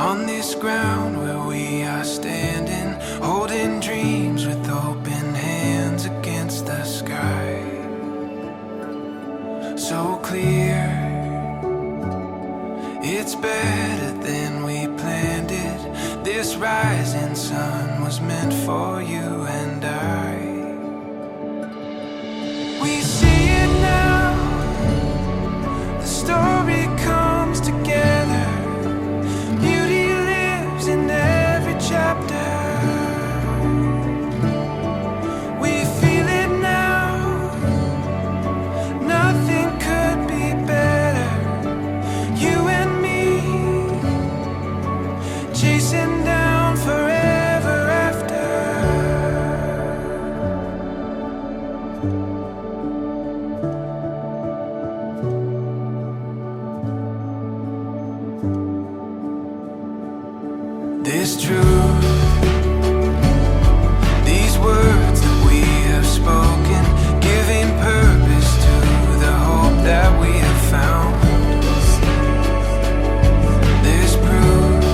on this ground where we are standing, holding dreams with open hands against the sky. So clear, it's better than we planned it. This rising sun was meant for you and I. We see it now, the story comes together. Beauty lives in every chapter. We feel it now, nothing could be better. You and me, chasing down forever after. This truth, these words that we have spoken, giving purpose to the hope that we have found. There's proof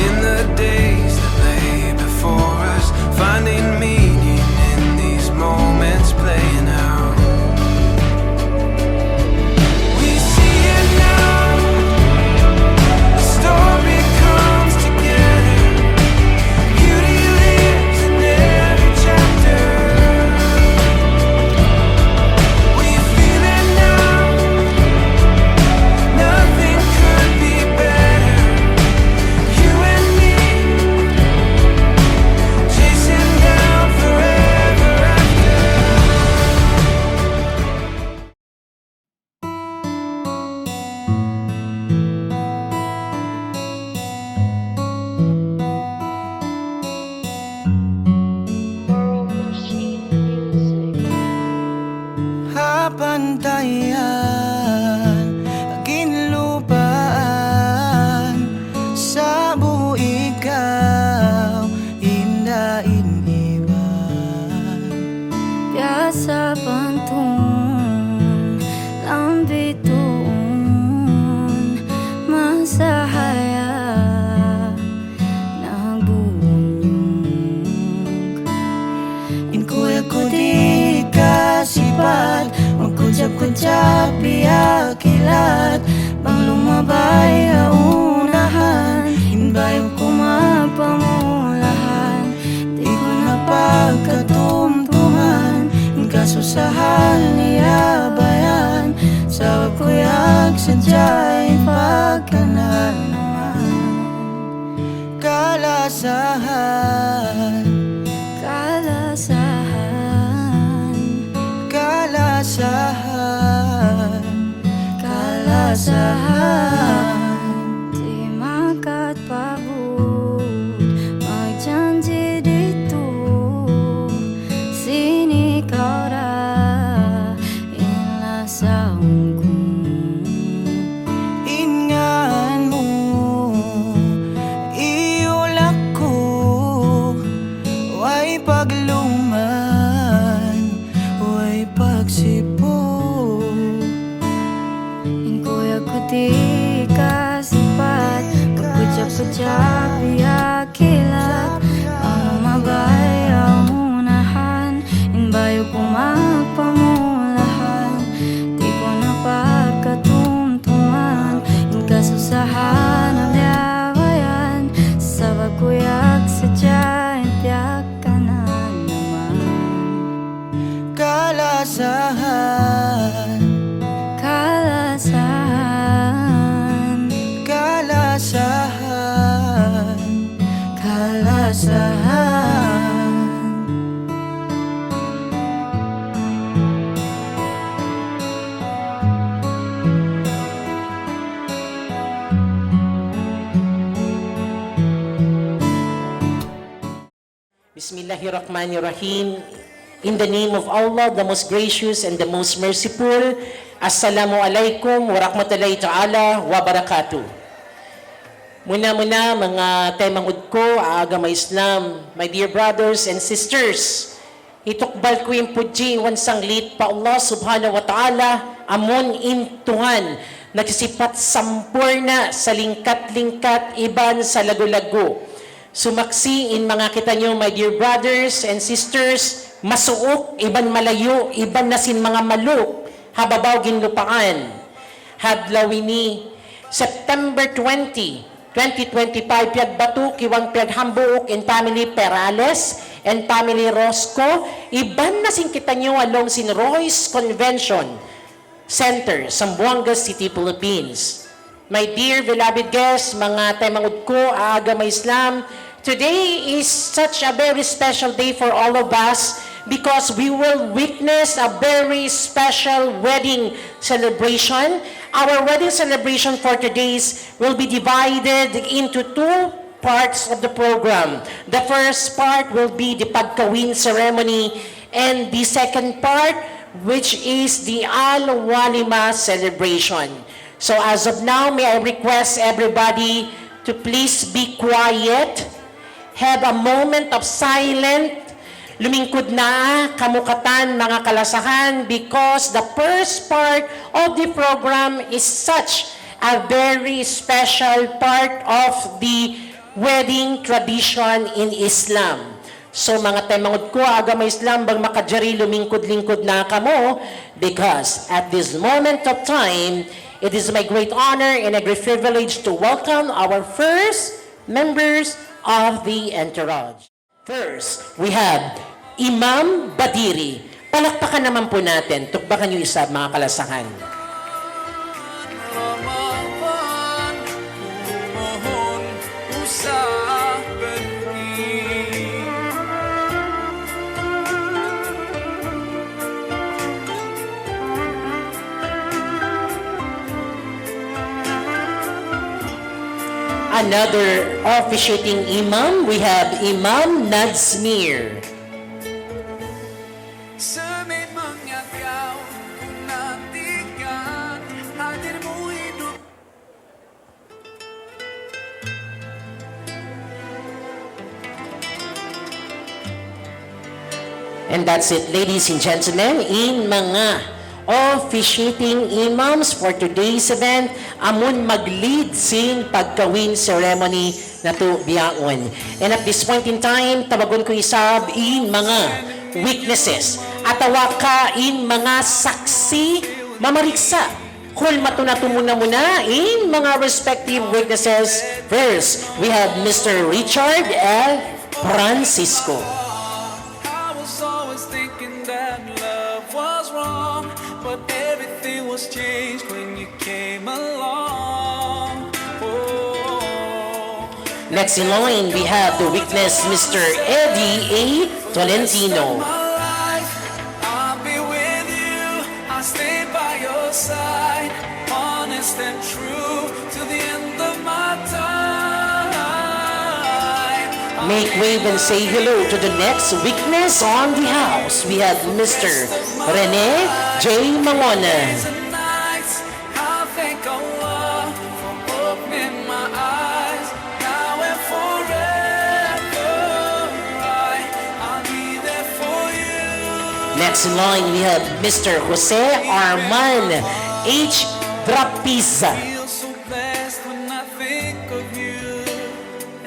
in the days that lay before us, finding meaning in these moments playing out. We see it now, the story comes together. Beauty lives in every chapter. We feel it now, nothing could be better. You and me, chasing down forever after. Hapantayan, ginlupaan, sa buo ikaw, hindain iban. Piasa pantun, lambitun, masahaya, nagbunyog. Inkuya ko di kasipat, magkudyap-kudyap iyakilat, pang lumabay aunahan, hinbayo ko magpamulahan. Di ko napagkatumtuman, kasusahan niya bayan, sa kuyag sadya'y pagkanan naman. Kalasahan, Kalasahan, kalasahan, kalasahan. di makat pabud, magjanji dito, sini kau ra, inlasaon ko. Ingaan mo, iulak ko, way pagluman, way pagsipo. Kuya ko di kasipat, magkudyap-kudyap iyakilat, ang lumabay ang unahan, hinbayo ko magpamulahan. Di ko napagkatumtuman, kasusahan ang dawayan, sa bagkuyak sadya'y tiyak ka na naman. Kalasahan, Kalasahan, kalasahan, kalasahan. Bismillahirrahmanirrahim. In the name of Allah, the most gracious and the most merciful. Assalamu alaikum wa rahmatullahi ta'ala wa barakatuh. Muna-muna mga temangud ko, agama Islam, my dear brothers and sisters, itukbal ko yung puji, wansang lit pa Allah subhanahu wa ta'ala, amon intuhan, nagsisipat sampurna sa lingkat-lingkat iban sa lagu-lagu. Sumaksi in mga kita nyo, my dear brothers and sisters, masuok, iban malayo, iban nasin mga maluk, hababaw ginlupaan. Hadlawini, September 20, 2025, piagbato, kiwang piaghambuok in family Perales and family Rosco, iban nasin kita nyo along sin Royce Convention Center, Zamboanga City, Philippines. My dear beloved guests, mga taymangud ko, agama Islam, today is such a very special day for all of us because we will witness a very special wedding celebration. Our wedding celebration for today's will be divided into two parts of the program. The first part will be the pagkawin ceremony and the second part, which is the Al-Walima celebration. So as of now, may I request everybody to please be quiet, have a moment of silence, lumingkod na kamukatan mga kalasahan because the first part of the program is such a very special part of the wedding tradition in Islam. So mga taymangod ko, agama Islam, bang makadjari lumingkod-lingkod na kamo because at this moment of time, it is my great honor and a great privilege to welcome our first members of the entourage. First, we have Imam Badiri. Palakpakan naman po natin. Tukbakan niyo isa, mga kalasahan. Ramadan, kumohon usah pergi. Another officiating imam, we have Imam Nadsmir. Sememangnya kau ku nantikan hadirmu hidup. And that's it, ladies and gentlemen, in mga officiating imams for today's event, amon mag-lead sin pagkawin ceremony na to biyaon. And at this point in time, tawagon ko isab in mga witnesses. Atawa ka in mga saksi mamariksa. Kul matunato muna in mga respective witnesses. First, we have Mr. Richard L. Francisco. I was always thinking that love was wrong, but everything was changed when you came along. Oh. Next in line, we have the witness, Mr. Eddie A. Tolentino. My life, I'll be with you. I'll stay by your side, honest and true to the end of my time. Make wave and say hello to the next witness on the house. We have Mr. Rene J. Mangona. Days and nights, I thank Allah for opening my eyes. Now and forever, I'll be there for you. Next in line, we have Mr. Jose Arman H. Drapiza. Feel so blessed when I think of you,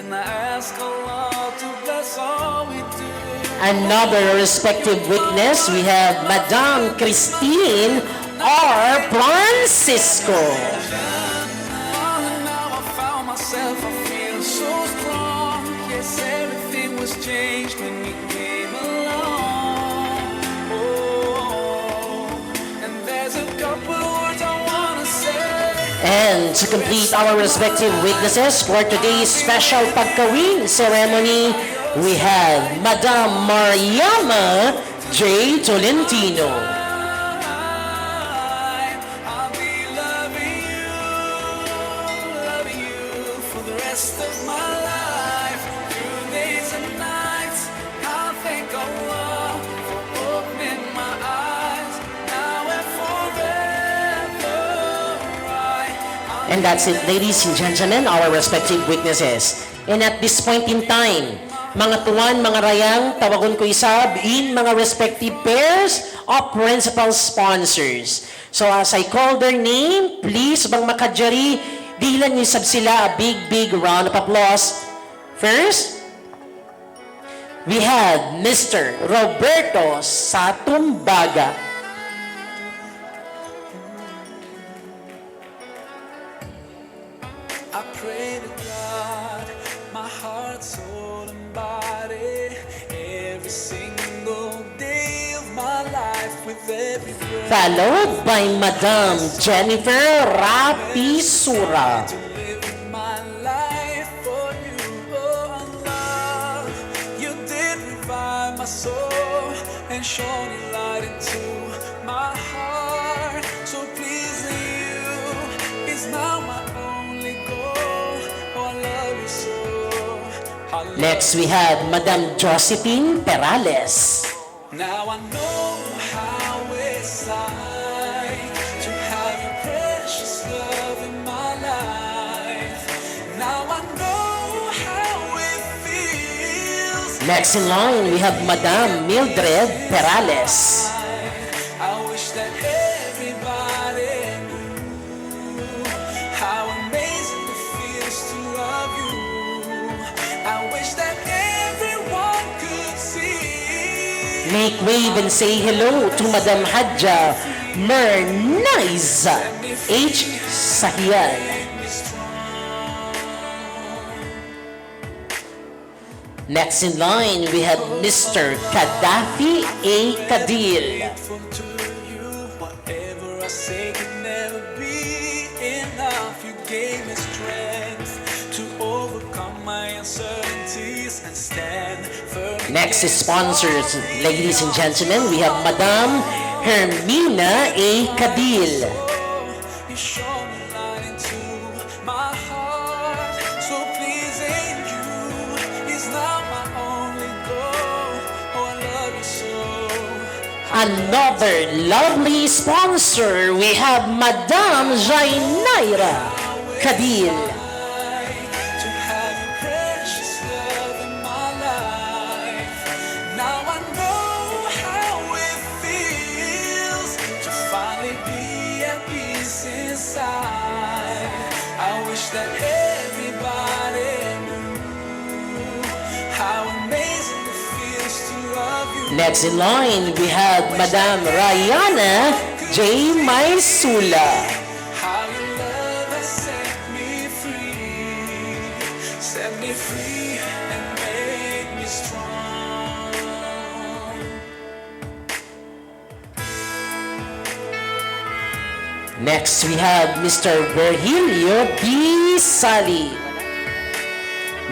and I ask Allah to bless all we do. Another respective witness, we have Madame Christine R. Francisco. Now I found myself, I feel so strong. Yes, everything was changed when you came along. Oh, and there's a couple words I wanna say. And to complete our respective witnesses for today's special pagkawin ceremony, we have Madame Mariama J. Tolentino. I'll be loving you for the rest of my life. Through days and nights, I'll thank Allah for opening my eyes. Now and forever, And that's it, ladies and gentlemen, our respective witnesses. And at this point in time, mga tuwan, mga rayang, tawagon ko isab in mga respective pairs of principal sponsors. So as I call their name, please, bang makadjari, dilan niyo sab sila a big round of applause. First, we have Mr. Roberto Satumbaga. I pray to God, my heart, soul, and body, every single day of my life, with every breath. Followed by Madam Jennifer Rapisura. To live my life for you, oh Allah. You did revive my soul and shone a light into my heart. So pleasing you is now my only goal. Oh, I love you so. I love Next, we have Madam Josephine Perales. Now I know how it's like to have your precious love in my life. Now I know how it feels. Next in line, we have Madam Mildred Perales. I wish that everybody knew how amazing it feels to love you. I wish that everyone could see. Make wave and say hello to Madam Hadja Mernaiza H. Sahian. Next in line, we have Mr. Gaddafi A. Kadil. Grateful to you, whatever I say could never be enough. You gave me strength to overcome my uncertainties and stand firm. Next is sponsors, ladies and gentlemen, we have Madam Hermina A. Kadil. You shone a light into my heart. So pleasing you is now my only goal. Oh, I love you so. Another lovely sponsor, we have Madam Jainaira Kadil. To have your precious love in my life. Now I know how it feels to finally be at peace inside. I wish that everybody knew how amazing it feels to love you. Next in line, we have Madam Rayana J. Maisula. How your love has set me free and made me strong. Next, we have Mr. Virgilio B. Sali.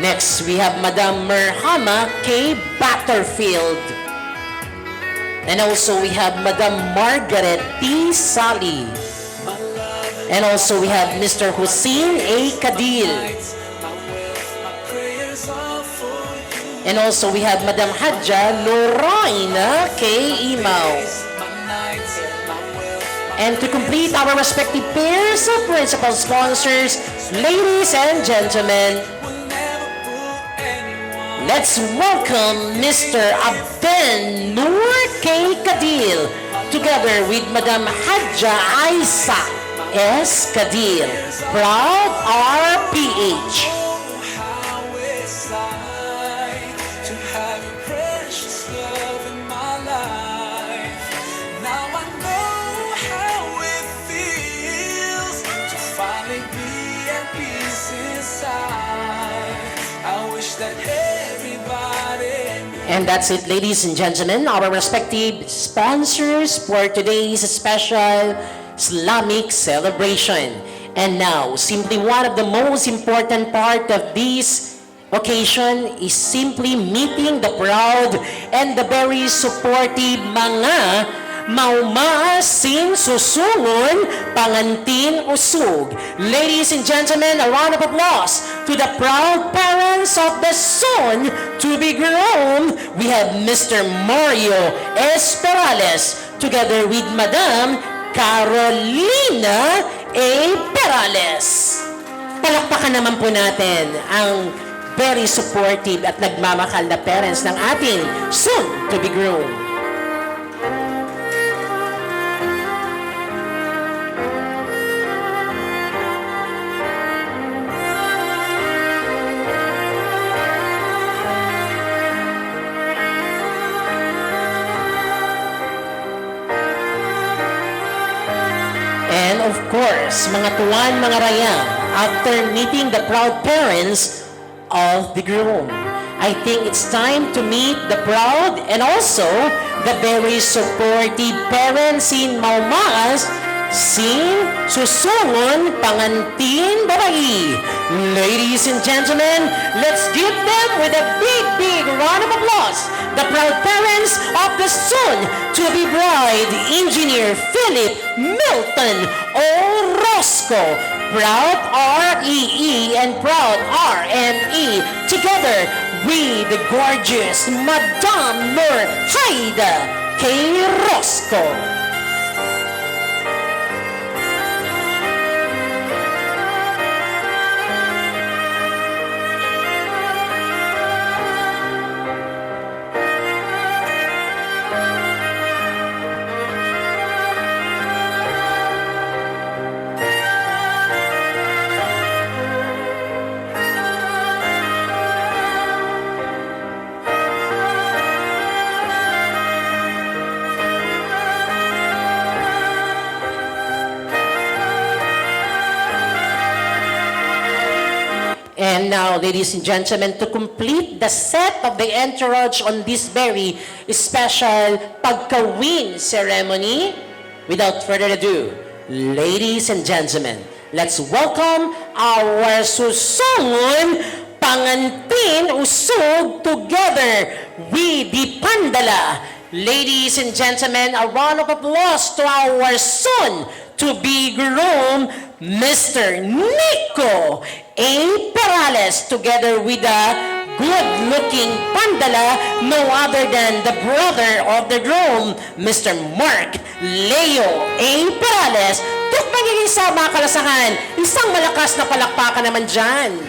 Next, we have Madam Merhama K. Batterfield. And also, we have Madam Margaret P. Sali. And also, we have Mr. Hussein A. Kadil. My wealth, my prayers are for you. And also, we have Madam Hadja Lorraina K. Imau. My nights, my wealth, And to complete our respective pairs of principal sponsors, ladies and gentlemen, will never put anyone. let's welcome Mr. Abden Nur K. Kadil together with Madam Hadja Aisa S. Kadil, proud RPH. Oh, how it's like to have your precious love in my life. Now I know how it feels to finally be at peace inside. I wish that everybody knew. And that's it, ladies and gentlemen, our respective sponsors for today's special Islamic celebration. And now, simply one of the most important part of this occasion is simply meeting the proud and the very supportive mga maumaasin susungon pangantin usog. Ladies and gentlemen, a round of applause to the proud parents of the son to be grown. We have Mr. Mario Esperales together with Madam Carolina A. Perales. Palakpakan naman po natin ang very supportive at nagmamakal na parents ng ating soon to be grown. course, mga tuwan, mga raya, after meeting the proud parents of the groom, I think it's time to meet the proud and also the very supportive parents in Maumaas, Sin Susungon Pangantin Babayi. Ladies and gentlemen, let's give them with a big round of applause the proud parents of the soon-to-be bride, Engineer Philip Milton Orozco. Proud R-E-E and proud R-M-E together with the gorgeous Madame Nur Haida K. Rosco. And now, ladies and gentlemen, to complete the set of the entourage on this very special pagkawin ceremony, without further ado, ladies and gentlemen, let's welcome our Susungon Pangantin Usog together with the Pandala. Ladies and gentlemen, a round of applause to our soon-to-be groom, Mr. Nico A. Perales, together with a good-looking Pandala, no other than the brother of the groom, Mr. Mark Leo A. Perales. Tukmang yung isa, mga kalasahan, isang malakas na palakpakan naman dyan.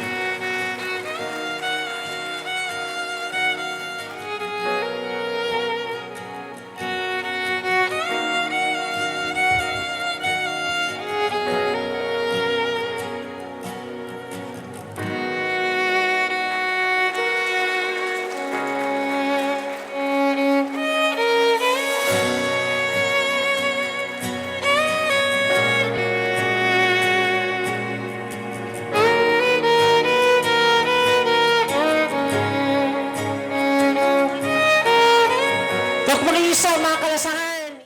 Tukmang yung isa, mga kalasahan.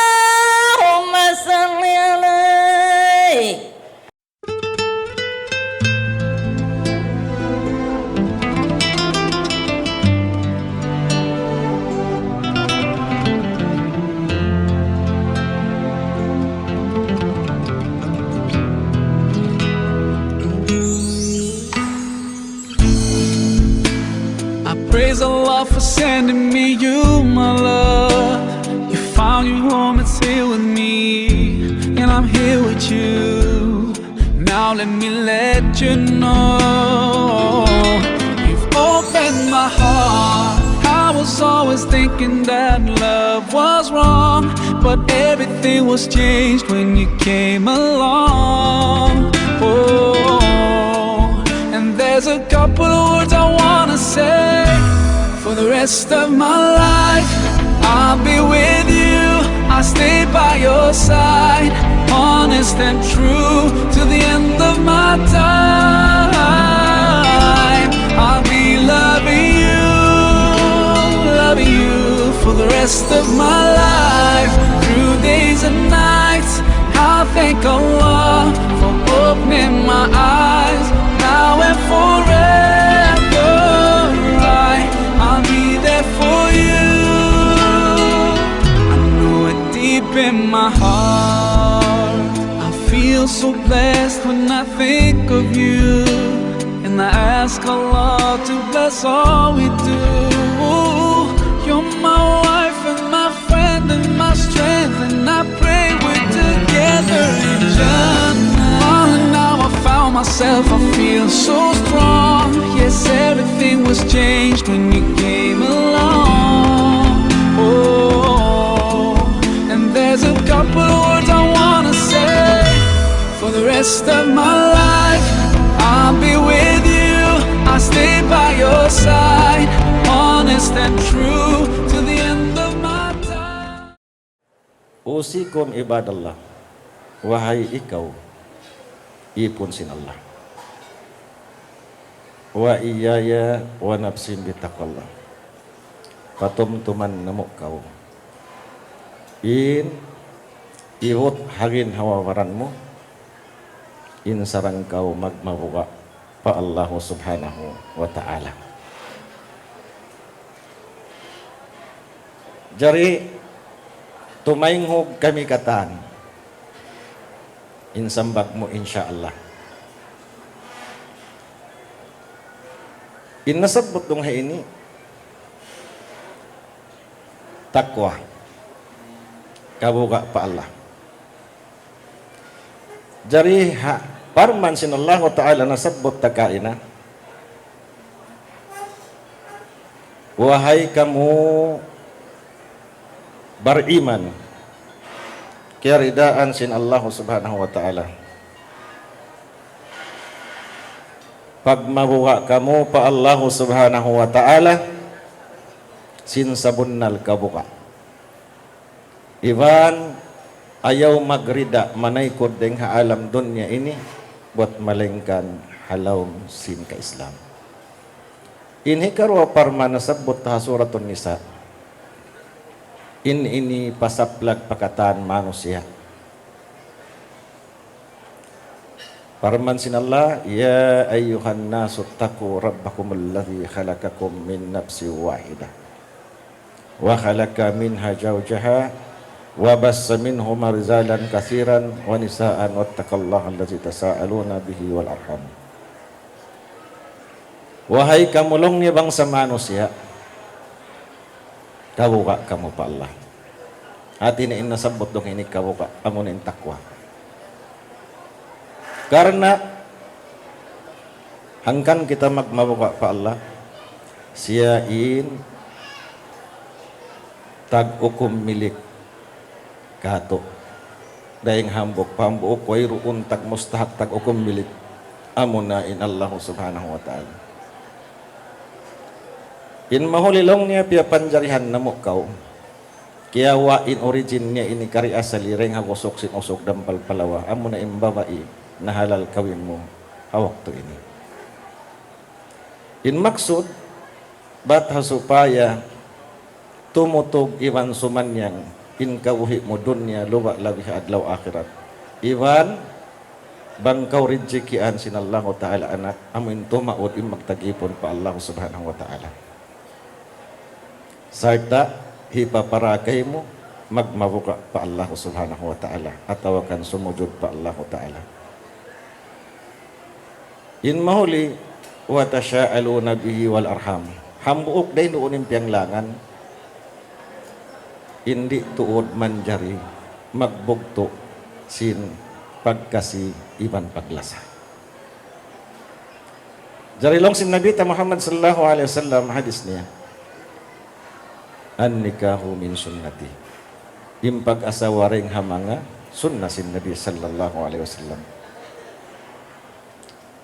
Allahumma salli alayhi. I praise Allah for sending me you, my love. You found your home, it's here with me, and I'm here with you. Now let me let you know, you've opened my heart. I was always thinking that love was wrong, but everything was changed when you came along. Oh, and there's a couple of words I wanna say. For the rest of my life, I'll be with you. I'll stay by your side, honest and true, to the end of my time. I'll be loving you for the rest of my life, through days and nights. I'll thank Allah for opening my eyes, now and forever. I'll be there for you. I know it deep in my heart. I feel so blessed when I think of you, and I ask Allah to bless all we do. You're my wife and my friend and my strength, and I pray we're together in Jannah. Oh, now I found myself, I feel so strong. Yes, everything was changed when you came along. Oh, and there's a couple of words I wanna say. For the rest of my life, I'll be with you. I'll stay by your side, honest and true, to the end of my time. Usikum ibadallah, wahai ikaw, ipon sin Allah. Wa iyaya wa nafsin bitaqallah. Patumtuman namo kau. Iwot hagin hawawaran mo. In sarang kau magmabuka pa Allah subhanahu wa ta'ala. Jari tumainghog kami katan. Insambag mo insyaallah. Inasabot dong ini takwa kabuka pa Allah. Jari parman sinallahu ta'ala nasabot takaina. Wahai kamu beriman, keridaan sin Allah subhanahu wa ta'ala. Pag mabuka kamu pa Allah subhanahu wa ta'ala, sin sabunnal kabuka. Iban ayaw magrida manaykod deng alam dunya ini buat malengkan halawm sin ka Islam. Inhi karwa parman nasabot ha suratun Nisa. Ini pasaplag pakatan manusia. Parman sinallah, ya ayyuhan nasu taqu rabbakum alladhi khalaqakum min nafsi wahidah wa khalaqa minha zawjaha wa bassa minhuma rijalan katsiran wa nisaan wattaqallaha allazi tasaaluna bihi wal arham. Wahai kamulong niya bangsa manusia, kabuka kamu pa Allah. At inasabot dong ini kabuka amunin takwa. Karena hangkan kita magmabuka pa Allah, siyain tag-ukum milik kato. Dahing hambok pambuok wayruun tag mustahak tag-ukum milik amunain Allah subhanahu wa ta'ala. In mahulilong niya pia panjarihan namo kau. Kaya wain origin niya ini kari asali reng hagosok sin usok dampal palawa. Amo na imbabai na halal kawin mo hawak to ini. In maksud batha supaya tumutog iwan sumanyang in kauhi mo dunya luwa labih adlaw akhirat. Iwan bangkaw rinjikian sinallahu ta'ala anak amin tumaod in magtagipon pa Allah subhanahu wa ta'ala. Sarta hipaparakay mo magmabuka pa Allah subhanahu wa ta'ala ataw kan sumujud pa Allah ta'ala. In mahuli wa tasya'aluna bihi wal arham. Hambuok day noonin piyang langan hindi tuod manjari magbugto sin pagkasi iban paglasa. Jarilong sin Nabi Muhammad sallallahu alaihi wasallam hadis niya. An-nikahu min sunnati. Yung pag-asawa ring hamanga sunnah sin Nabi sallallahu alaihi wasallam.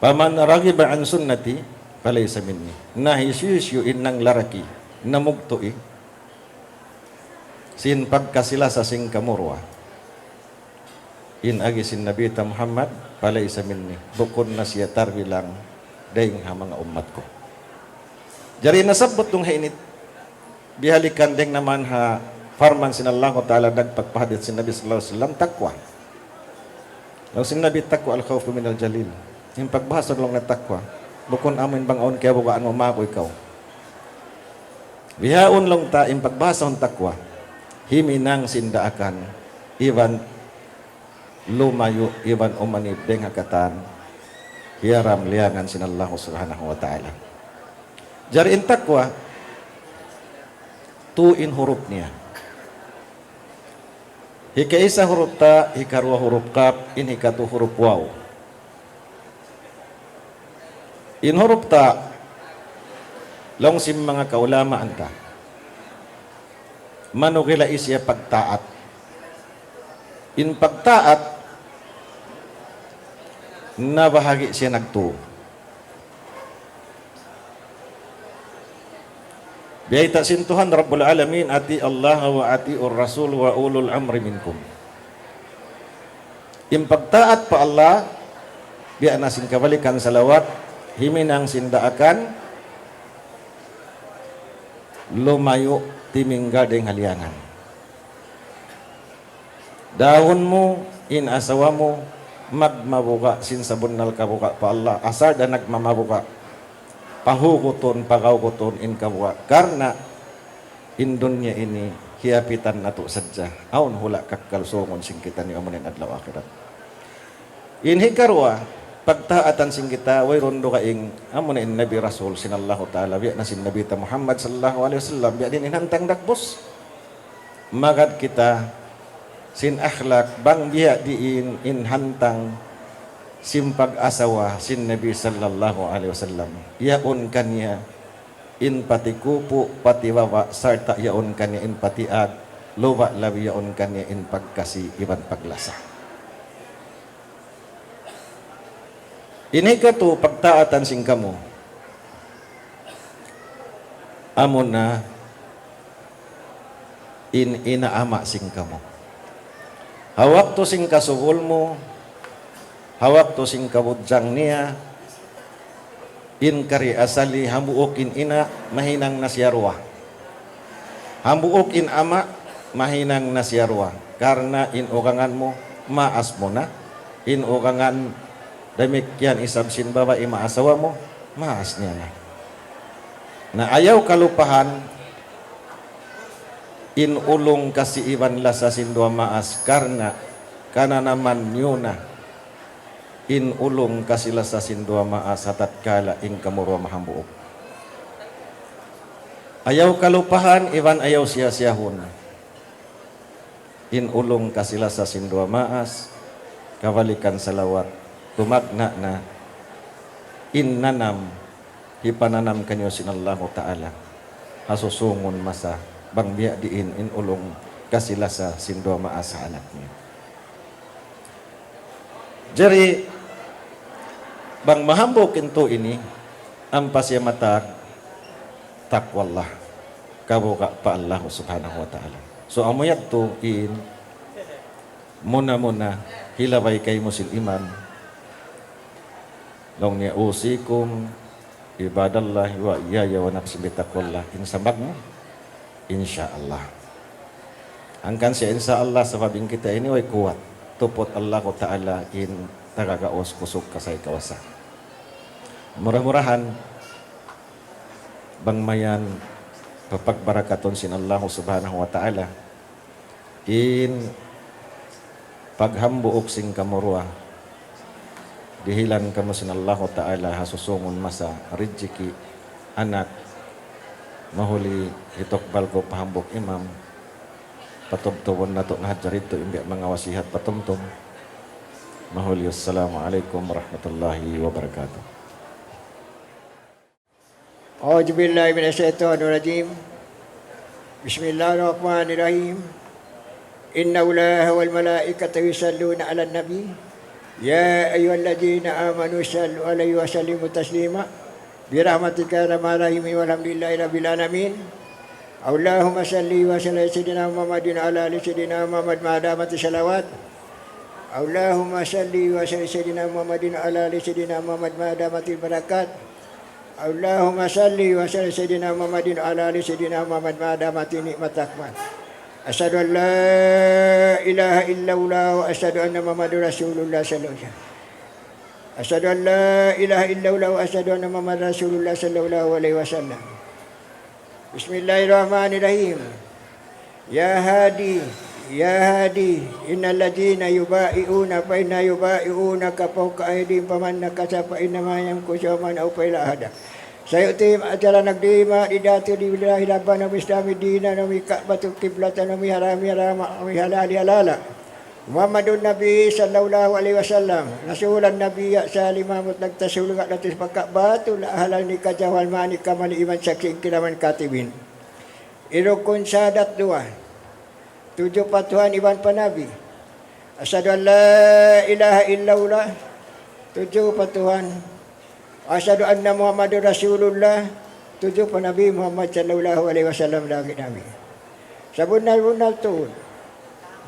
Paman ragiba an sunnati falaysa minni. Nahisyusyu innang laraki namugtoi sin pagkasila sa sing kamurwa. In agi sin Nabi Muhammad falaysa minni. Bukod na siya tarbilang daing hamanga ummat ko. Jari nasabot tong hainit bihalikan deng naman ha farman sinallahu ta'ala nagpagpahadit sin Nabi sallallahu alaihi wasallam takwa. Law sin Nabi takwa al-khawfu min al-jalil. Yung pagbahas lang na takwa. Bukon amin bang aon kaya bukaan mo mako ikaw. Bihaon lang ta yung pagbahas ng takwa. Himinang sindaakan. Iban lumayo, iban umanib deng hakatan. Hiyaram liangan sinallahu subhanahu wa ta'ala. Jari in takwa tuin huruf niya. Hikaisa huruf ta, hikarwa huruf kap, in hikatu huruf waw. In huruf ta, long sim mga kaulamaan ta. Manukila isya pagtaat. In pagtaat, nabahagi siya nagtuo. Biyay tasintuhan Rabbul Alamin, ati Allah wa ati Rasul wa ulul amri minkum. Impagtaat pa Allah, biya na sin kabalikan salawat, himinang sindaakan, lumayo timingga deng haliangan. Dahon mo, in asawa mo, magmabuka sin sabunal kabuka pa Allah, asar da nagmamabuka, pahukuton, pagaukuton in kabuka, karena in dunya ini hiapitan nato sadya, aun hula kakalsungon sing kita ni amunin adlaw akhirat. In hikarwa, pagtaatan sing kita, way rondo kaing amunin Nabi Rasul sinallahu ta'ala, biya na sin Nabi ta Muhammad sallallahu alaihi wasallam, biya din inhantang dakbos. Magad kita sin akhlak bang biya diin inhantang simpag asawa sin Nabi sallallahu alaihi wasallam. Yaon kanya in pati kupo pati wawa sarta yaon kanya in pati ag luwa labi yaon kanya in pagkasi iban paglasa. Ini kato pagtaatan sing kamo. Amon na in inaama sing kamo. Hawak to sing kasugol mo, hawak to sing kabudyang niya, in kari asali hambuok in ina, mahinang nasyarwa. Hambuok in ama, mahinang nasyarwa. Karena in ukangan mo, maas mo na. In ukangan, damikyan isab sin babae maasawa mo, maas niya na. Na ayaw kalupahan, in ulong kasi iban lasa sindwa maas, karena kana naman nyo na in ulong kasi lasa sindwa maas hatat kala in kamurwa mahambuok. Ayaw kalupahan, iban ayaw siya-siyahon. In ulong kasi lasa sindwa maas, kawalikan salawat, tumagna na in nanam, hipananam kanyo sinallahu ta'ala, hasusungon masa, bang biya diin in ulong kasila sa sindwa maas sa anak niya. Jeri, bang mahambok into ini, ang pasyamatag, takwallah, kabuka pa Allah subhanahu wa ta'ala. So amoyat to in, muna hilabay kay musil iman, long niya usikum, ibadallah wa iyaya wa nafsi bitakwallah, insabag mo, insyaallah. Angkan siya insyaallah sa pabing kita ini way kuwat. Tupot Allah ko ta'ala in tagagaos kusok kasay kawasa. Murah-murahan bang mayan papagbarakaton sin Allah subhanahu wa ta'ala in paghambuok sing kamurwa dihilan kamo sin Allah ta'ala hasusungon masa rijiki anak mahuli hitokbal ko pahambok imam patubtubon na to nga hadjarito imbi mga wasihat patumtum mahuli. Assalamualaikum warahmatullahi wabarakatuh. A'udzu billahi minasyaitonir rajim. Bismillahirrahmanirrahim. Inna Allaha wal malaikata yusalluna 'alan nabi. Ya ayyuhalladzina amanu sallu 'alaihi wa sallimu taslima. Birahmatika rahmanirrahim walhamdulillahi rabbil alamin. Allahumma salli wa sallim ala sayyidina Muhammadin ala ali sayyidina Muhammad ma'adamati salawat. Allahumma salli wa sallim sayyidina Muhammadin ala ali sayyidina Muhammad ma'adamati barakat. Allahumma salli wa sallim sayyidina Muhammadin ala ali sayyidina Muhammad ma'adamati nikmat akmal. Asyhadu an la ilaha illallah wa asyhadu anna Muhammadar Rasulullah sallallahu alaihi wasallam. Asyhadu an la ilaha illallah wa asyhadu anna Muhammadar Rasulullah sallallahu alaihi wasallam. Bismillahirrahmanirrahim. Ya hadi, ya hadi, innal ladzina yubai'una fa inna yubai'unaka fawqa aydihim faman nakasa fa inna ma yankusu man aw ila hada. Sayutim acara nagdima idatu di billahi rabbana bislami dina nami ka'batul qiblatan nami harami harama nami halali halala. Muhammadun Nabi sallallahu alaihi wasallam rasulan nabiy salimamut nagtasul ka datus pagkabatul halal ni kajawal mani kamali iman saksi kiraman katibin. Irukun syahadat dua. 7 patuhan iban panabi. Asyhadu an la ilaha illallah. 7 patuhan. Asyhadu anna Muhammadur Rasulullah. tujuh pa Nabi Muhammad sallallahu alaihi wasallam lagi nabi. Sa bunal-bunal tuod,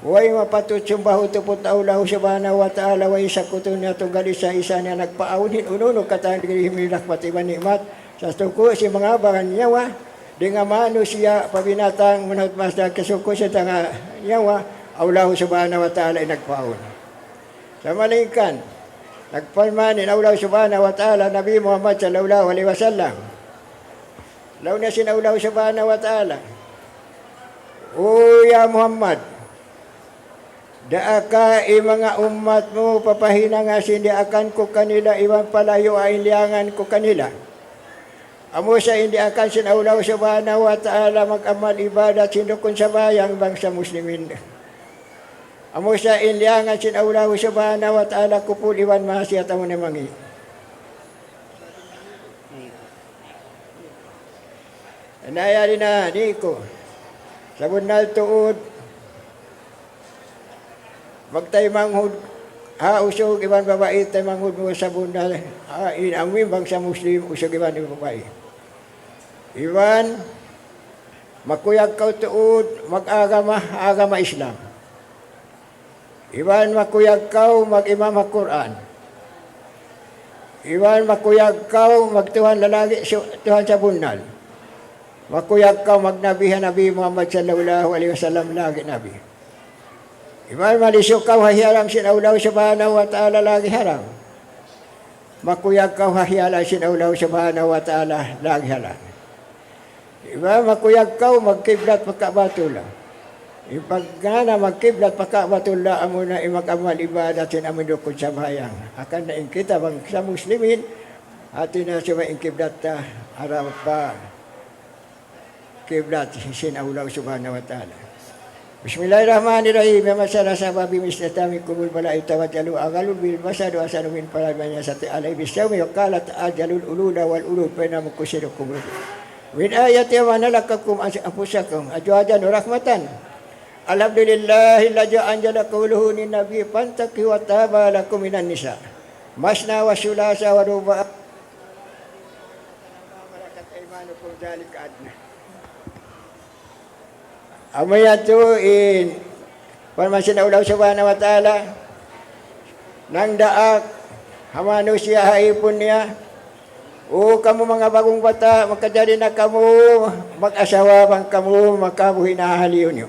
way mapatut sumbaho tupot Allah subhanahu wa ta'ala way sakutun niya tunggal isa niya nagpaaunin ununo katang himirak pati nikmat sa tuko si mga bangan nyawa di nga manusia pabinatang menurut masdag kasuko sa tanga nyawa Allah subhanahu wa ta'ala ay nagpaun. Sa malingkan, nagpalmanin Allah subhanahu wa ta'ala Nabi Muhammad sallallahu alaihi wasallam. Law na sinawlaw subhanahu wa ta'ala. O ya Muhammad, daaka mga umat mo papahina nga sindiakan ko kanila iwan palayo ay liangan ko kanila. Amo sa hindi akan sinawlaw subhanahu wa ta'ala mag-amal ibadat sindukon sa bayang bangsa muslimin. Amo sa inliangan sinawlaw subhanahu wa ta'ala kupul iwan mahasiyat amo na mangi. Nayari na niko sa bunal tuod magtay manghud usog iban babae tay manghud mo sa bunal inamim bangsa muslim usog iban babae iban makuyag kaw tuod agama Islam iban makuyag kaw mag-imam Quran iban makuyag kaw magtuhan lalaki tuhan sa bunal makuyag ka magnabihan Nabi Muhammad sallallahu alaihi wasallam lagi nabi. Iman malisok ka hahiyalang sinaulaw subhanahu wa ta'ala lagi haram. Makuyag ka hahiyalang sinaulaw subhanahu wa ta'ala lagi haram. Iman makuyag ka magkiblat pagkabatula. Ipagkana magkiblat pagkabatula amo na imag-amal ibadat sin amindukod sa bayang. Akan na kita bang sa muslimin atin na siya inkiblat ta harap pa kiblat sin Allah subhanahu wa ta'ala. Bismillahirrahmanirrahim. Masala sa babi misnatami kumul bala itawajjalu agalul bil masadu asanu min palamanya sati alai bisawmi waqalat ajalul ulula wal ulul baina mukusirukum. Min ayati wa nalakakum anfusakum ajwajan rahmatan. Alhamdulillahilladzi anjala qawluhu lin nabi fantaki wa taba lakum minan nisa. Masna wa sulasa wa ruba. Malakat aymanukum dzalika adna. Amaya tuin Pamasin Allah subhanahu wa ta'ala nang daak manusia haipun niya o kamu mga bagong bata makadali na kamu mag-asawa bang kamu makabuhi na haliw niyo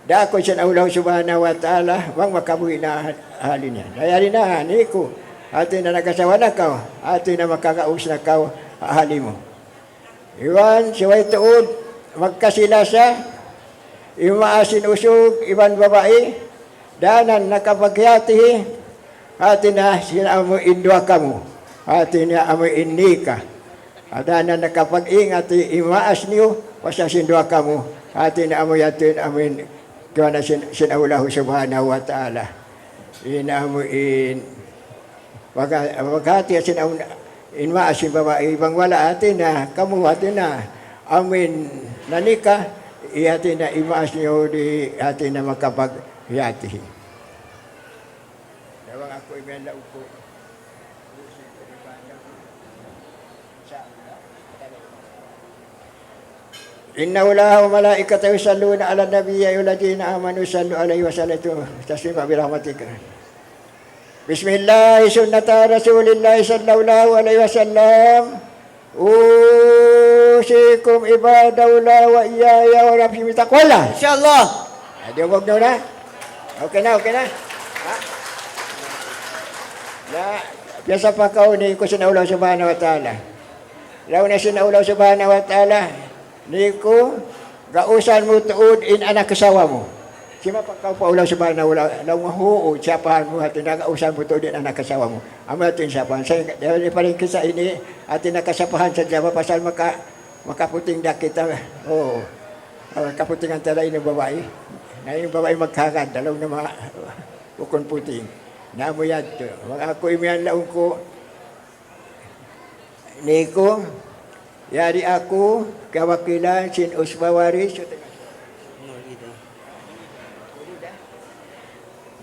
dako siya Allah subhanahu wa ta'ala bang makabuhi na haliw niya dayari na niku atin na nag-asawa na kaw atin na makakaus na kaw ahali mo iwan siway tuod magkasilasa imaasin usog, iban babae, danan nakapagyati, atin na sila amo indwa kamu, atin na amo inika, danan nakapag-ingat, imaas niyo, pasasindwa kamu, atin na amo yatin amin, kaya na sinaulahu subhanahu wa ta'ala, amo maghati sinaulahu, imaasin babae, ibang wala atin na, kamu atin na, amin nanika, ihati na imaas niyo di hati na makapaghati. Dawang ako imela upo. Inna Allaha wa malaikatahu yusalluna 'alan nabiyyi ya ayyuhalladzina amanu sallu 'alaihi wa sallimu taslima bi rahmatika. Bismillah sunnata Rasulillah sallallahu alaihi wasallam. Usikum ibadallah wa iyaya wa rabbi taqwallah. Insyaallah. Ada wag daw na. Okay na. Ha? Na biasa pa kau ni ko sinaulah subhanahu wa ta'ala. Law na sinaulah subhanahu wa ta'ala ni ko gausan mo tuod in anak kasawa mo. Sima pa kau pa ulah subhanahu wa ta'ala law mahuo siapahan mo at nagausan mo tuod in anak kasawa mo. Amatin siapahan. Sa paling kisa ini atin nakasapahan sa Java pasal makaputing dakita. Oo. Kaputingan tala ini babae. Na yung babae magkagad. Dalaw na mga ukon puting. Namuyad to. Ako imian laong ko. Niko. Yari ako. Kawakilan sin Usbawaris.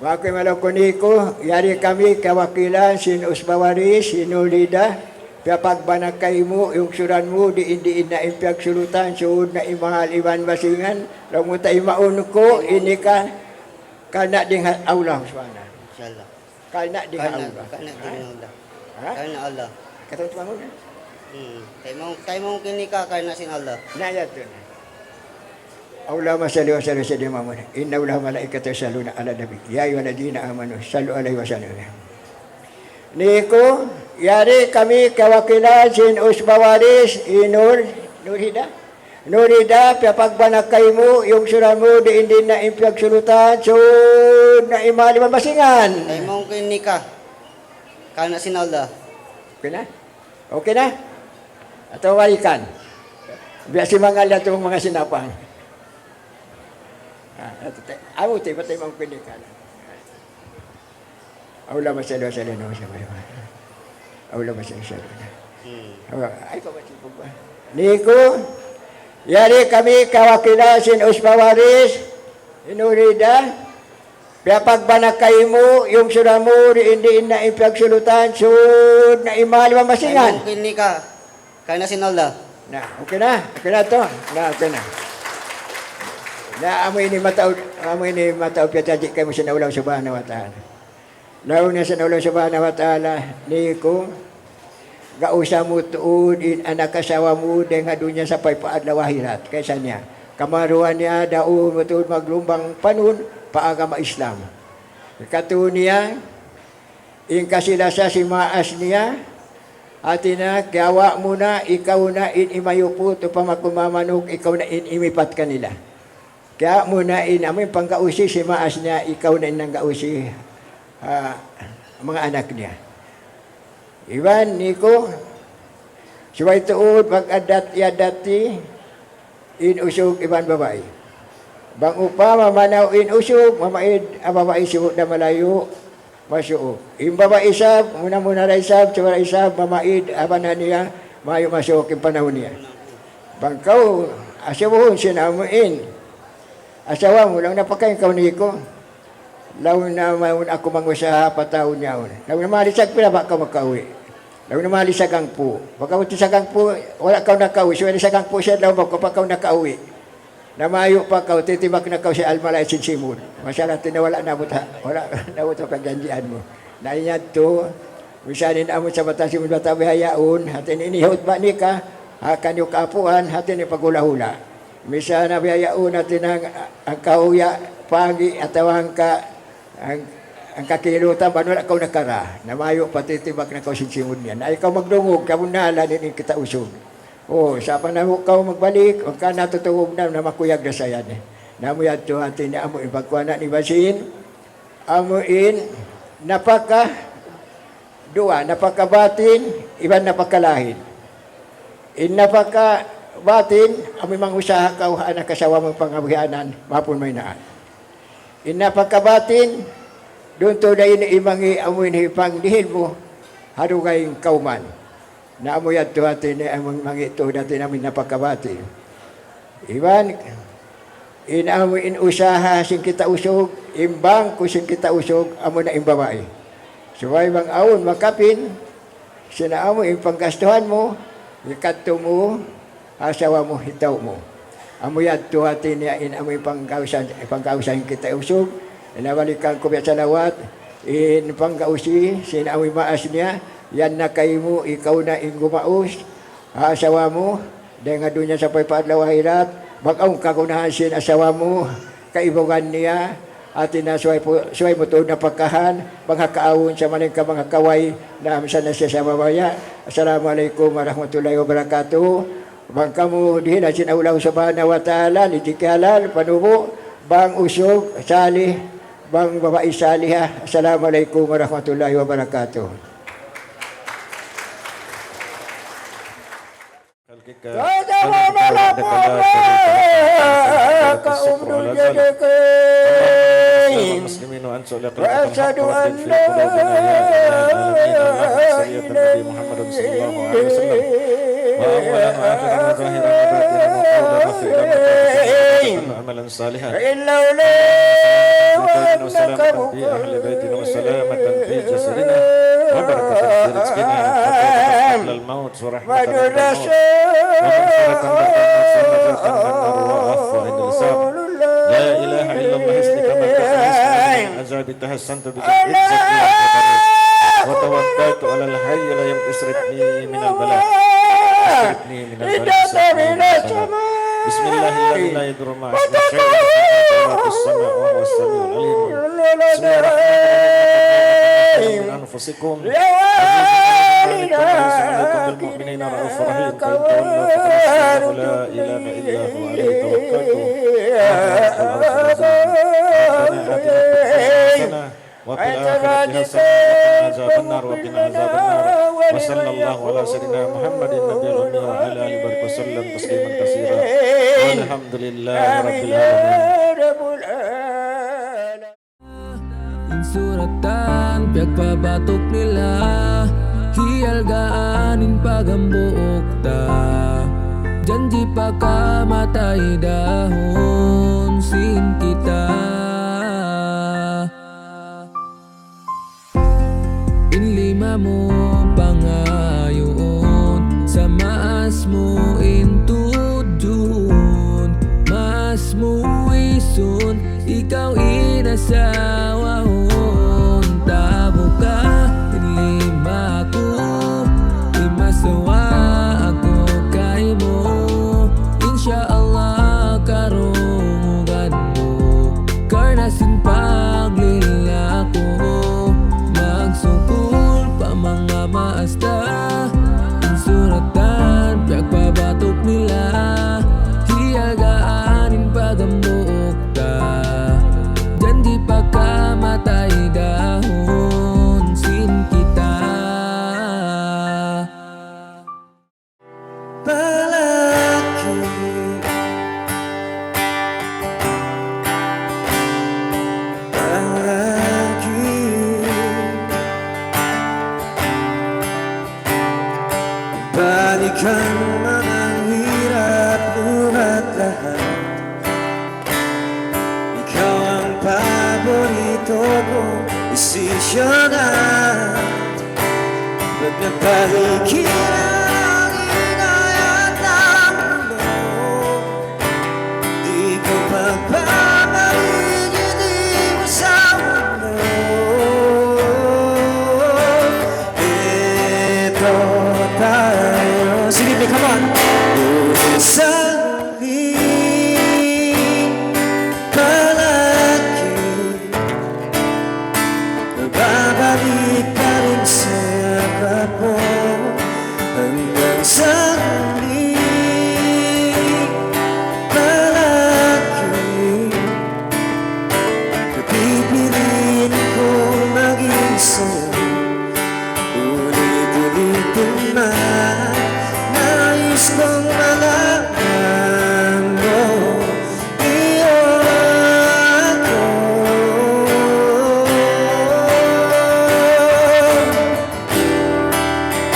Wakil malaw ko niko. Yari kami kawakilan sin Usbawaris. Sinulida. Piyapagbanag kay mo, yung suran mo, diin na impyag sulutan, suod na imahal iwan basingan, mo tayo maun ko, ini ka, kana ding Allah, subhana. Insyaallah. Kana ding Kana Allah. kana din Allah. Ha? Kana Allah. Katong tumangon na. Kay mo kini ka kana sin Allah. Nayat to na. Allahumma salli wa sallim sa Muhammad. Inna Allah malaikata yusalluna ala nabi. Ya ayyuhalladzina amanu sallu alaihi wa sallimu. Niko, yari kami kawakilan sin Usbawaris Nurida, piyapagbanag kay mo, yung sura mo, diin din na impyag sulutan, so na imaliman masingan. Kay mo kini ka kana sin Allah. Okay na? Okay na? Ato walikan. Biya si mga latong mga sinapang. Amo tayo, patay mong pinikan. Aula masyado sa lino sa mga. Aula masyado sa lino. Ay, kamasipog ba? Niko, yari kami kawakilan sin Usbawaris, Inurida, piyapagbanag kayo mo, yung sura mo, diin na ipagsulutan, sud na imali Kay masingan. mo kini ka kana sin Allah. Na, okay na to. Na, okay na. Na, amoy ni mataw, piyatajik kayo mo sa naulaw subhanahu wa ta'ala. Law na sa naulaw subhanahu wa ta'ala, niko, gausa mo tuod in anak kasawa mo dahil nga doon niya sa paypaadlaw ahirat. Kaysa niya, kamaruan niya daon mo tuod maglumbang panun, paaga ma-Islam. Katu niya, in kasilasa si maas niya, atina, kiawa mo na, ikaw na in imayupo, to pamakumamanok, ikaw na in imipat kanila. Kaya mo na in amoy pangkausi si maas niya, ikaw na in nangkausi mga anak niya. Iwan, Niko, suway tuod, pag-adat yadati, in usog iban babae. Bang upa, mamanaw in usog, mamaid, ang babae suot na malayo, masuot. Yung babae isab, muna na isab, suwara isab, mamaid, aban na niya, mayo masuot yung panahon niya. Bang kau, asawohon sinamuin, asawa mo lang napakain kau Niko. Law na maun ako mangusaha pataw niya. Law na malisag pila ba ka makauwi. Law na malisag ang po. Pagkauti sa kang po, wala ka nakauwi. So sa kang po siya law ba ko pa ka nakauwi. Namayo pa ka, titibak na ka si Almalay sin Simon. Masyala tinawala na buta. Wala na buta pagjanjian mo. Nainyan to, misanin amo sa bata si Bata Bihayaon, hatin inihot ba ni ka, hakan yung kapuan, hatin ipagula-hula. Misa na biyayaon natin ang kauya, pagi, atawang ka, ang kakilutan, wala kau nakara. Namayo patitibak na kau sinsimod niyan. Ay ikaw magdungog, kabunala din kita usog. O, sa panahon kau magbalik, huwag ka natutungog na makuyag na sa yan. Namuyad to atin na amuin pagkuhanan ni Basin. Amuin, napakabatin, iban napakalahin. Napakabatin, amoy mangusaha kau, anak kasawa mong pangabihanan, mapun may naan. Napakabatin, doon to na iniimangi amoy na ipangdihin mo, harugay kauman. Na amoy at to atin na among mangito dati namin napakabati. Iwan, inamoy inusaha sing kita usog, imbang ko sing kita usog, amo na imbabae. Suway bang awon makapin, sinaamo yung panggastuhan mo, ikato mo, asawa mo, hitaw mo. Amoy at to atin na inamoy pangkausan kita usog, inabalikan ko sa lawat, in pangkausi, sinamoy maas niya, yan na kayo mo, ikaw na ingumaos, asawa mo, dahil nga doon niya sa paypaadlaw ahirat, bakaw kagunahan sin asawa mo, kaibugan niya, at inasuway mo to na pagkahan, mga kaawon sa maling ka mga kaway, na amsa na siya sa mamaya. Assalamualaikum warahmatullahi wabarakatuh. Bangka mo dihin, at sinaulaw subhanahu wa ta'ala, lijikalal, panubo, bang usog, salih, bang babae salihah. Assalamualaikum warahmatullahi wabarakatuh. المسلمين وأن سؤال وأشهد أن لا إله محمد صلى الله عليه وسلم وأولا وآخرا وظاهرا وباطنا وقولا وفعلا عملا صالحا إلا وسلامة في أهل بيتنا وسلامة في جسدنا وبركة في رزقنا وتوبة قبل الموت ورحمة عند الموت ومغفرة بعد الموت ونجاة من النار وعفو عند الحساب. لا إله إلا الله اسمك من من عذاب تحسنت بك عزك وتوكلت على الحي لا يسرفني من البلاء يسرفني من البلاء. بسم الله الذي لا يضر مع اسمه شيء في السماء وهو السميع العليم. بسم الله الرحمن الرحيم. من أنفسكم عليكم بالمؤمنين رؤوف رحيم. فإن تولوا فقل لا إله إلا هو عليه توكلت ربنا آتنا وفي الآخرة حسنة وقنا عذاب النار وقنا عذاب النار. وصلى الله على سيدنا محمد النبي الأمي وعلى آله وسلم تسليما كثيرا والحمد لله رب العالمين. Insuratan pagpabatok nila hialgaanin pagambuok ta janji pagkamatay dahon sin kita inlima mo pangayon sa maas mo intudyon maas mo isun ikaw inasawahon tabo ka inlima ko imasawa ako kay mo insyaallah karungan mo karnasin paglilako magsukul pa mga maasta insuratan pagpabatok nila hiagaanin pagamuok ta janji pagkamatay dahon sin kita palagi balikan mga hirap luhat lahat. Ikaw ang paborito kong desisyonan. Pag napalikiran ang inayat ng mundo, di ko pagpapalin, hindi mo sa mundo. Ito tayo. Silip me, come on. Sali palagi babalik pa rin sa yakap mo hanggang sa huli palagi pipiliin kong maging sa'yo ulit-ulitin man nais kong malaman mo iyo ako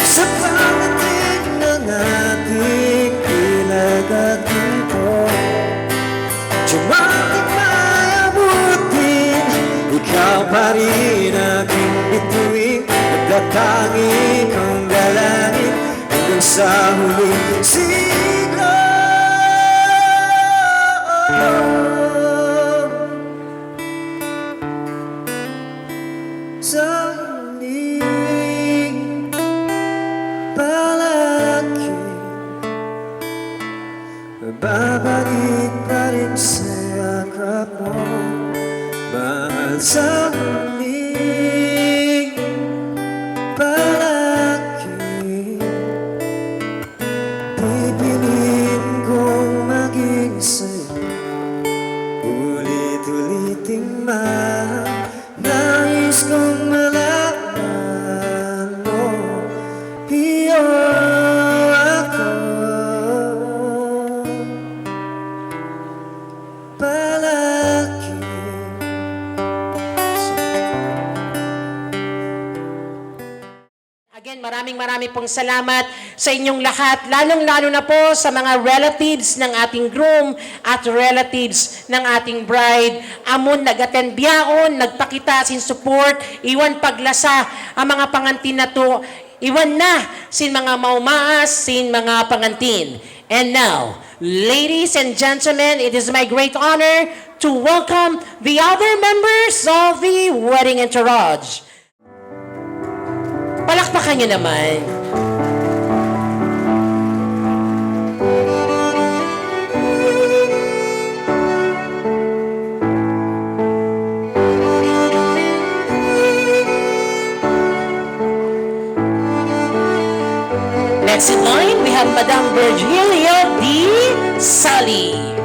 sa pamatig ng ating pinag-atinto dumating may abutin ikaw pa rin aking bituin nagtatangi kong dalangin hanggang sa huling siglo sa huling palagi babalik pa rin sa yakap mo mahal sa huling palagi pipiliin kong maging sa'yo ulit-ulitin man nais kong malaman mo iyo ako palagi sa Again, maraming pong salamat sa inyong lahat, lalong-lalo na po sa mga relatives ng ating groom at relatives ng ating bride. Amon nag-attend biyaon, nagpakita sin support, iwan paglasa ang mga pangantin na to, iwan na sin mga maumaas, sin mga pangantin. And now, ladies and gentlemen, it is my great honor to welcome the other members of the wedding entourage. Palakpakan niyo naman. Next in line, we have Madame Virgilia D. Sally.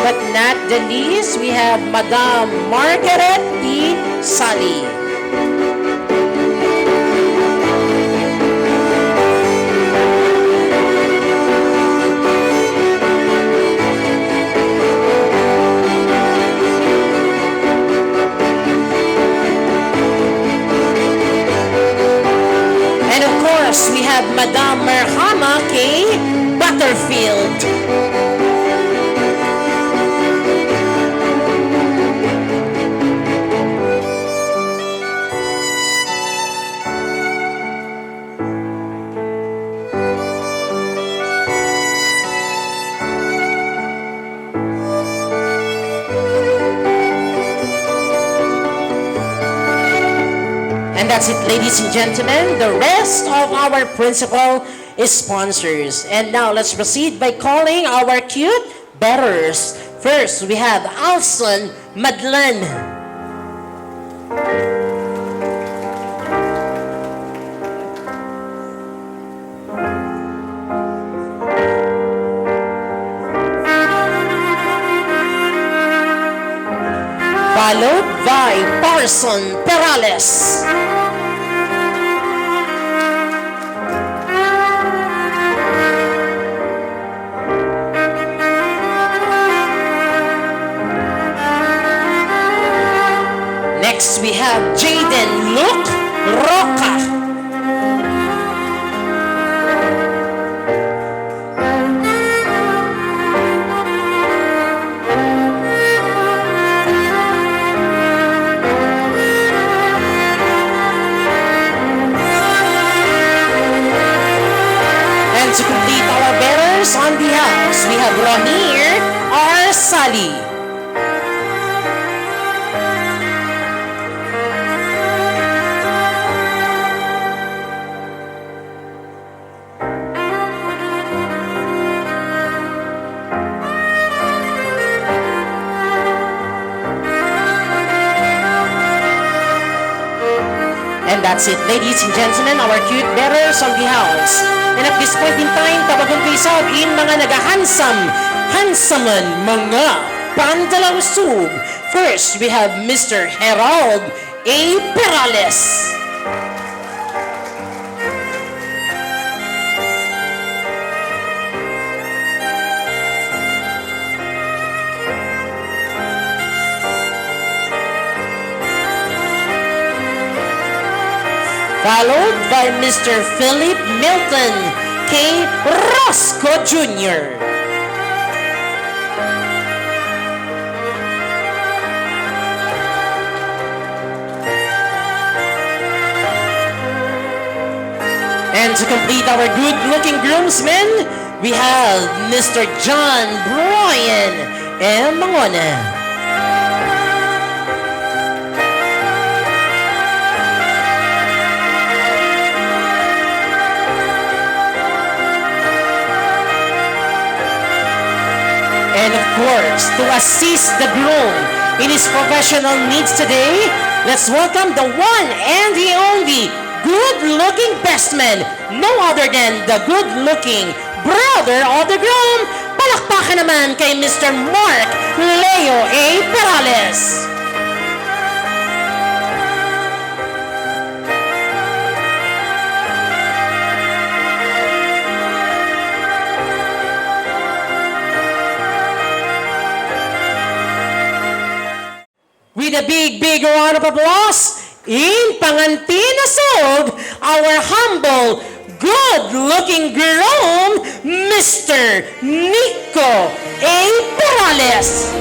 But not the least, we have Madame Margaret D. Sally. And of course, we have Madame Merhama K. Butterfield. And that's it, ladies and gentlemen. The rest of our principal is sponsors. And now let's proceed by calling our cute bearers. First, we have Alson Madlen. Followed by Parson Perales. Next, we have Jaden Luke Roca. To complete our bearers on the house, we have Ramir R. Sali. And that's it, ladies and gentlemen, our cute bearers on the house. And at this point in time, tawagan ko isabin mga handsome mga pandalaw sub. First, we have Mr. Harold A. Perales. Followed by Mr. Philip Milton K. Roscoe Jr. And to complete our good-looking groomsmen, we have Mr. John Brian M. Mangona. And of course, to assist the groom in his professional needs today, let's welcome the one and the only good-looking best man, no other than the good-looking brother of the groom, Palakpakan naman kay Mr. Mark Leo A. Perales. With a big round of applause, in pangantinasog, our humble, good-looking groom, Mr. Nico A. Perales.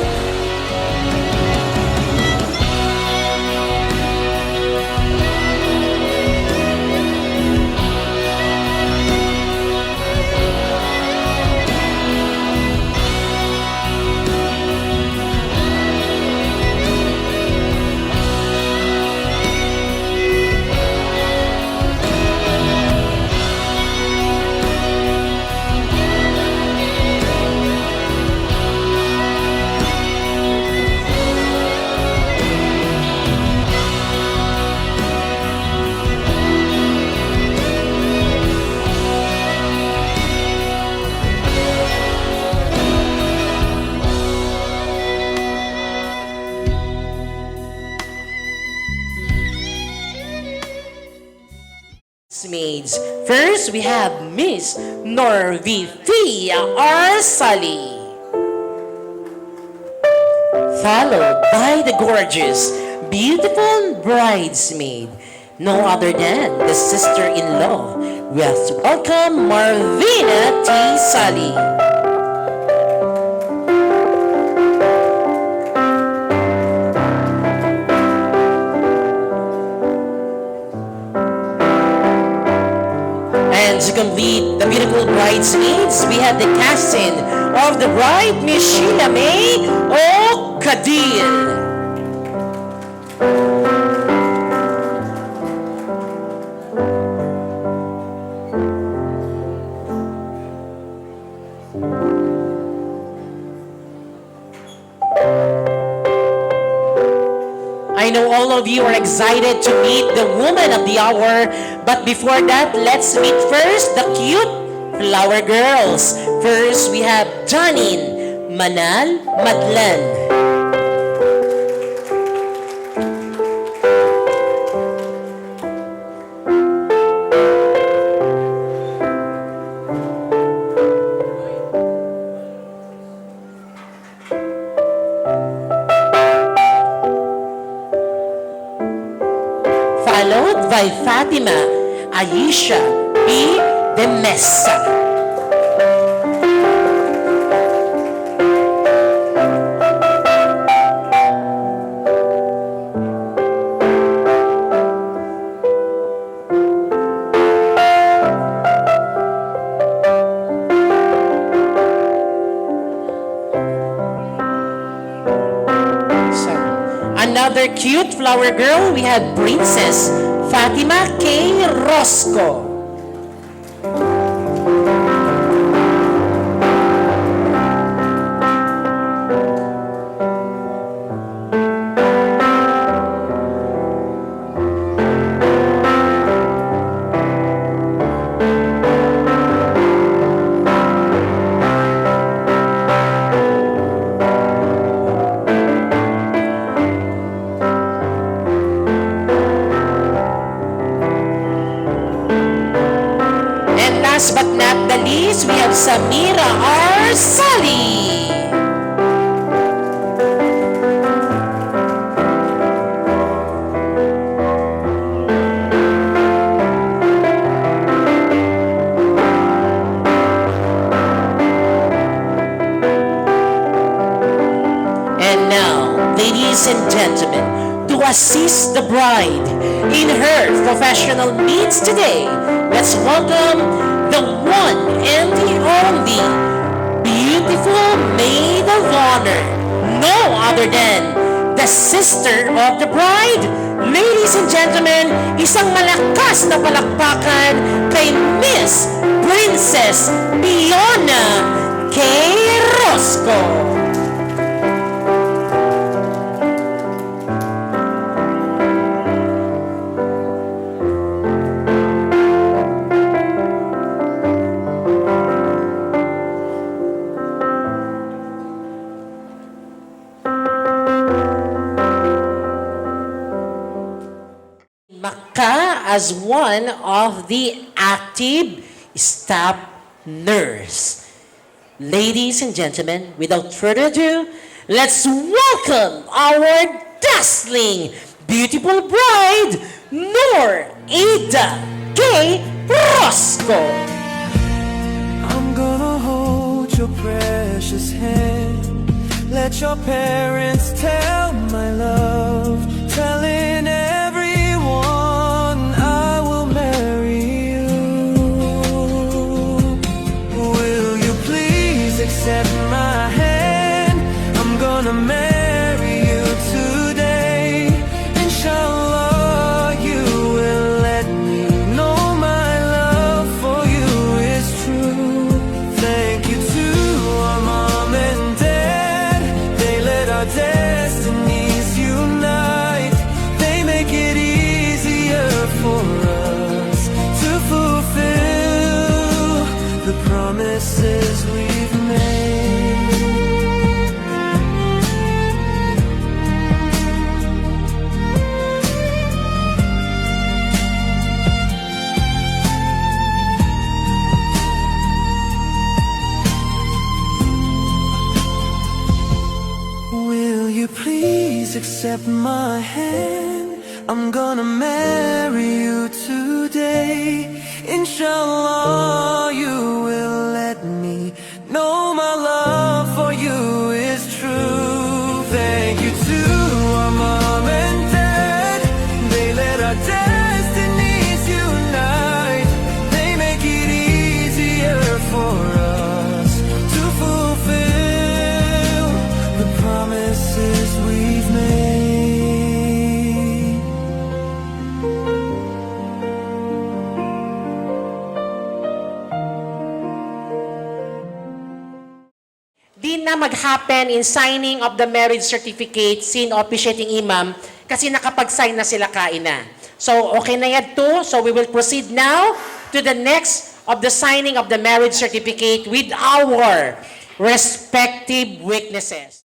Maids. First, we have Miss Norvithia Arsali. Followed by the gorgeous, beautiful bridesmaid, no other than the sister-in-law. Let's welcome Marvina T. Sali. And to complete the beautiful bridesmaids, we have the casting of the bride, Miss Sheila May O'Cadil. I know all of you are excited to meet the woman of the hour, but before that, let's meet first the cute flower girls. First, we have Janine Manal Madlan. Followed by Fatima Aisha P. de Mesa. Another cute flower girl, we have Princess Fatima K. Rosco. Last but not the least, we have Samira Arsali. And now, ladies and gentlemen, to assist the bride in her professional needs today, let's welcome the one and the only beautiful maid of honor, no other than the sister of the bride. Ladies and gentlemen, isang malakas na palakpakan kay Miss Princess Fiona K. Rosco. as one of the active staff nurse. Ladies and gentlemen, without further ado, let's welcome our dazzling, beautiful bride, Noor Ida K. Rosco. I'm gonna hold your precious hand. Let your parents tell my love, telling everyone I will marry you. Will you please accept my hand? I'm gonna marry you today. Inshallah, you will let me know my love for you is true. Thank you to our mom and dad. They let our destinies unite. They make it easier for us to fulfill the promises we've made. Will you please accept my hand? I'm gonna marry you today. Inshallah, you will let me know my love for you is true. Thank you to our mom and dad. They let our destinies unite. They make it easier for us to fulfill the promises we've made. Di na mag-happen in signing of the marriage certificate sin officiating imam kasi nakapag-sign na sila kaina. So, okay na yan too. So, we will proceed now to the next of the signing of the marriage certificate with our respective witnesses.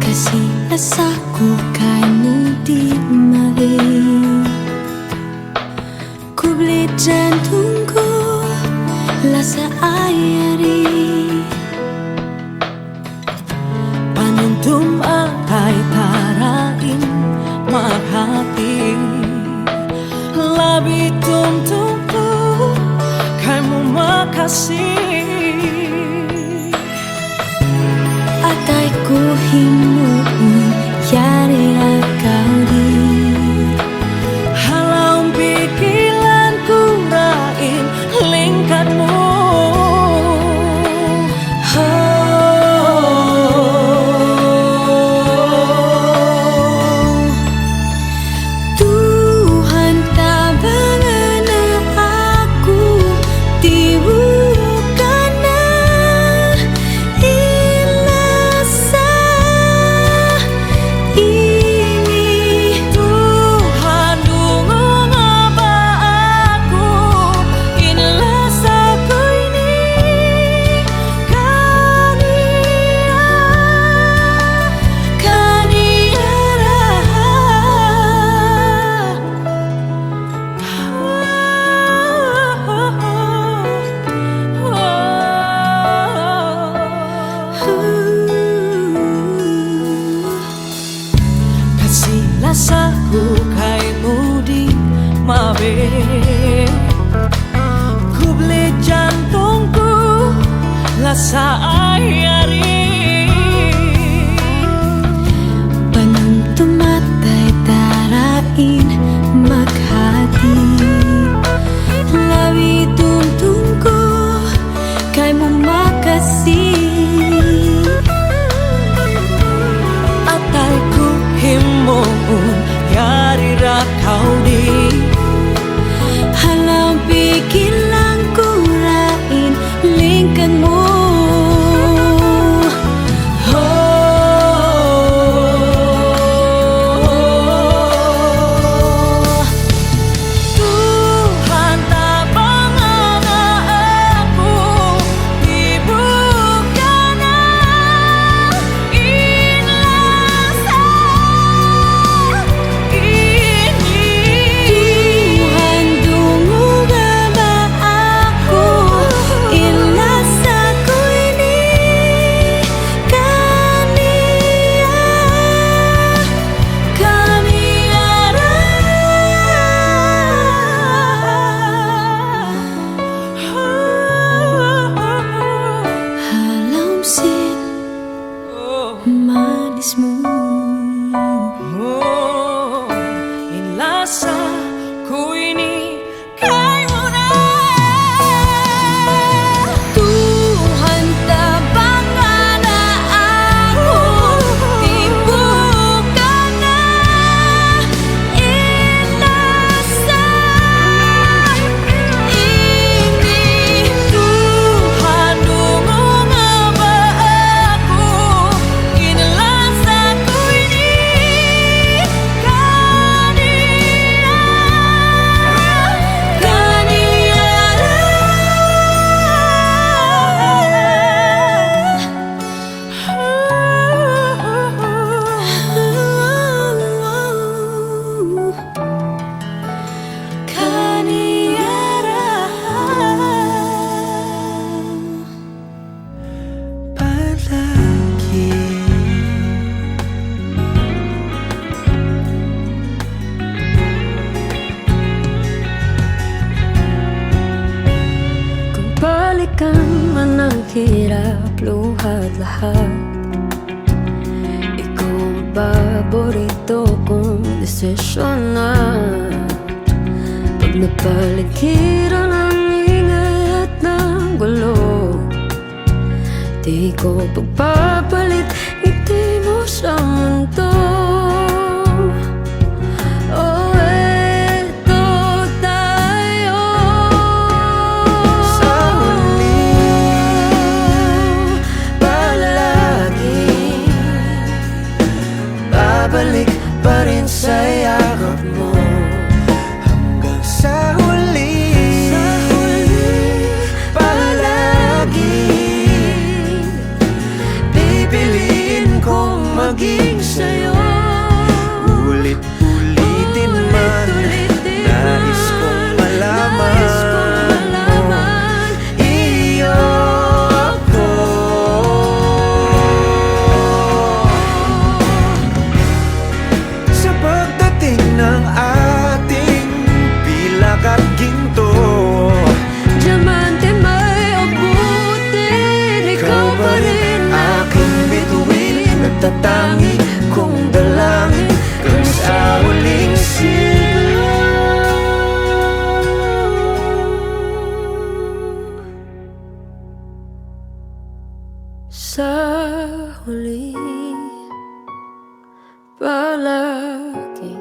Kasih rasaku kaimu di mari, ku beli jantungku lasa ayari, panuntum atai tarain marhati, labi tumtumku kaimu makasih. Ataiku himuun yarira kau di halau pikiranku rain lingkatmu. Tuhan tak mengenal aku di bukana ilasa ini. Tuhan dungung apa aku ilasa ku ini kasih rasaku kaimu di mabe, ku beli jantungku lasa ayari, penentu matai tarain maghati, lawi tuntungku kaimu makasih. Ataiku himuun yarira kau di halau pikiranku rain lingkar hirap, luhat lahat. Ikaw ang paborito kong desisyon na pag napaligiran ang ingay at ng gulo, di ko pagpapalit ngiti mo sa mundo. Oh, eto tayo Sa huli, palagi babalik pa rin sa yakap mo. Hanggang sa huli, palagi pipiliin kong maging sa'yo. Ulit-ulitin man, nais kong malaman mo, iyo ako. Sa pagdating ng ating pilak at ginto, Diamante may abutin, ikaw pa rin aking bituin, nagtatangi kong dalangin kung sa huling sa huli, palagi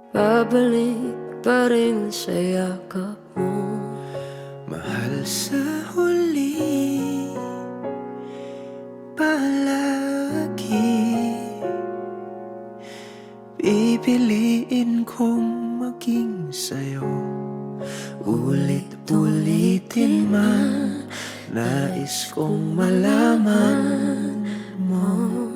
babalik pa rin sa yakap mo. mahal sa huli, palagi pipiliin kong maging sa'yo. Ulit-ulitin man, nais kong malaman mo.